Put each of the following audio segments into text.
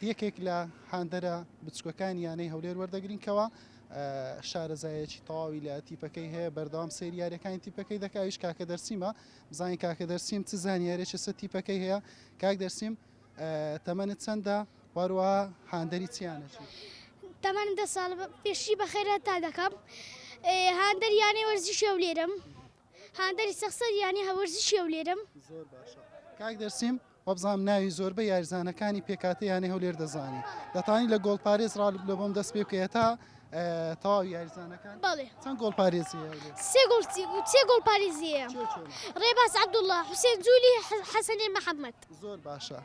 یەکێک لە هاندەرە بچووکەکانی یانەی هەولێر وەردەگرینکەوە شارەزایەکی تەواوی لە تیپەکەی هەیە بەردەوام سەیری یاریەکانی تیپەکەی دەکاویش کاکە دەرسیمە بزانین کاکە دەرسیم چ زانیاریێکی سەر تیپەکەی هەیە کاک دەرسیم تەمەنت چەندە وەروەها هاندەری چیانەچی تەمەنم 10 ساڵ پێشی بەخێرە تا دەکەم هاندەر یانی وەرزشی هەولێرم هاندەری سەخسەر یانی هەوەرزشی هەولێرم زۆر باشە کاک دەرسیم وەبزانام ناوی زۆربەی یاریزانەکانی پێکاتە یانەی هەولێر دەزانی دەتوانین لە گۆڵپارێز لە بۆم دەست پێ بکەیە تا تەواوی یاریزانەکان بەڵێ چەند گۆڵپارێزی هەولێر 3 گۆڵ پارێزیە ڕێباز عەبدوڵڵا حوسێن جوولی حەسەنی محەممەد زۆر باشە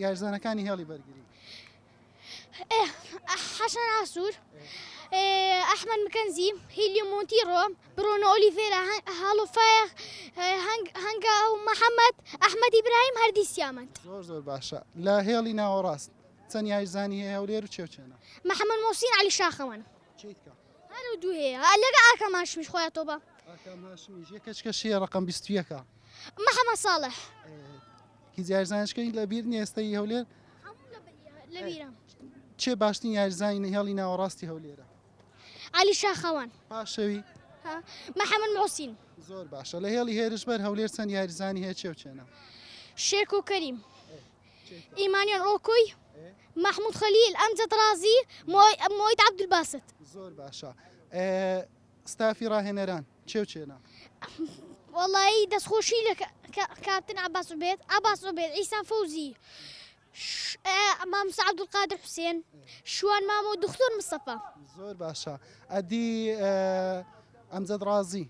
یاریزانەکانی هێڵی بەرگری حەشان ئاسوور ئەحمەد مکەنزی هیلیۆ مۆنتیڕۆ برۆنۆ ئۆلیڤێرا هەڵۆفایە هەنگا ئەو محەممەد ئەحمەد ئیبراهیم هەردی سیامەند زۆر باشە لە هێڵی ناوەڕاست چەند یاریزانی هەیە هەولێر و چێوچێنە محەممەد مۆسین عەلی شاخەوەن چیتکە هەر دوو هەیە لەگە ئاکەماشمیش خۆیان تۆبە ئاکاماشمیش یەکەچکەشیە ڕقم 21 محەممەد ساڵح هیچ یاریزانشکەی لە بیر نیە ئێستای هەولێر لەبیرە چێ باشترین یاریزانی هێڵی ناوەڕاستی هەولێرە عەلی شاخەوان پاشەوی محەممەد موحسین زۆر باشە لە هێڵی هێرشبەر هەولێر چەند یاریزانی هەیە چێوچێنە شێرک و کەریم ئیمانیان ئۆکوی محمود خەلیل ئەمجەد رازی مۆید عەبدولباست زۆر باشە ستافی ڕاهێنەران چێوچێنە وەڵایی دەستخۆشی لە کاپتن عەباس عوبێد عیسا فەوزی مامۆستا عەبدولقادر حوسێن شوان مامۆ دکتۆر مستەفا زۆر باشە ئەدی ئەمجەد رازی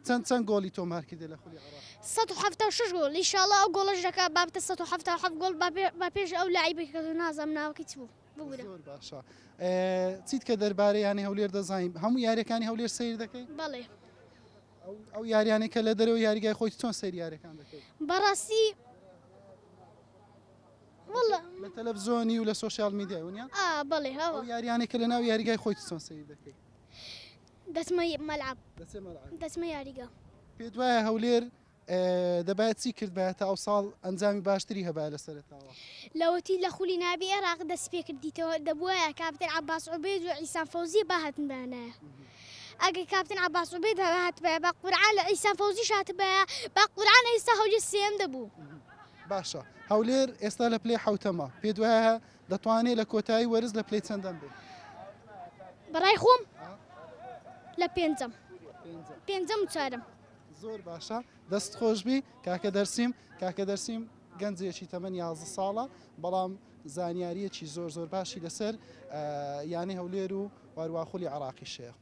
چەند گۆڵی تۆ مارکردە لە خولی عێراق 176 گۆڵ ئینشاڵڵا ئەو گۆڵەش دەکا بابتە 177 گۆڵ با پێش ئەو لاعیبێک کە نازانم ناوەکەی چ بوو بگورە زۆر باشە چیت کە دەربارەی یانی هەولێر دەزانین هەموو یاریەکانی هەولێر سەیر دەکەی بەڵێ ئەو یاریانێک کە لە دەرەوە یاریگای خۆی چۆن سەیر یاریەکان دەکەی بەڕاستی لە تەلەڤیزۆنی و لە سۆشیال میدیا ونیا بەڵێ ئەو یاریانێک کە لە ناو یاریگای خۆی چۆن سەیر دەکەی دەچمە مەلعەب دەچمە یاریگا پێت وایە هەولێر دەبایە چی کرد بایەتە ئەو ساڵ ئەنجامی باشتری هەبایە لەسەرەتاوە لەوەتی لە خولی نابی عێراق دەست پێ کردیتەوە دەبووایە کاپتن عەباس عوبێد و عیسا فەوزی باهاتن بەهەنایە ئەگەر کاپتن عەباس عوبێد هاتبایە با قورعان لە عیسا فەوزیش هاتبایە با قورعان ئێستا هەولێر سێم دەبوو باشە هەولێر ئێستا لە پلەی حەوتەمە پێت وایە دەتوانێت لە کۆتایی وەرز لە پلەی چەندەم بێت بەڕای خۆم لە پێنجەم و چارەم زۆر باشە دەست خۆشببی کاکە دەرسیم گەنجێکی تەمەنی 11 ساڵە بەڵام زانیاریەکی زۆر باشی لەسەر یانی هەولێر و وارووا خولی عێراقی شەیە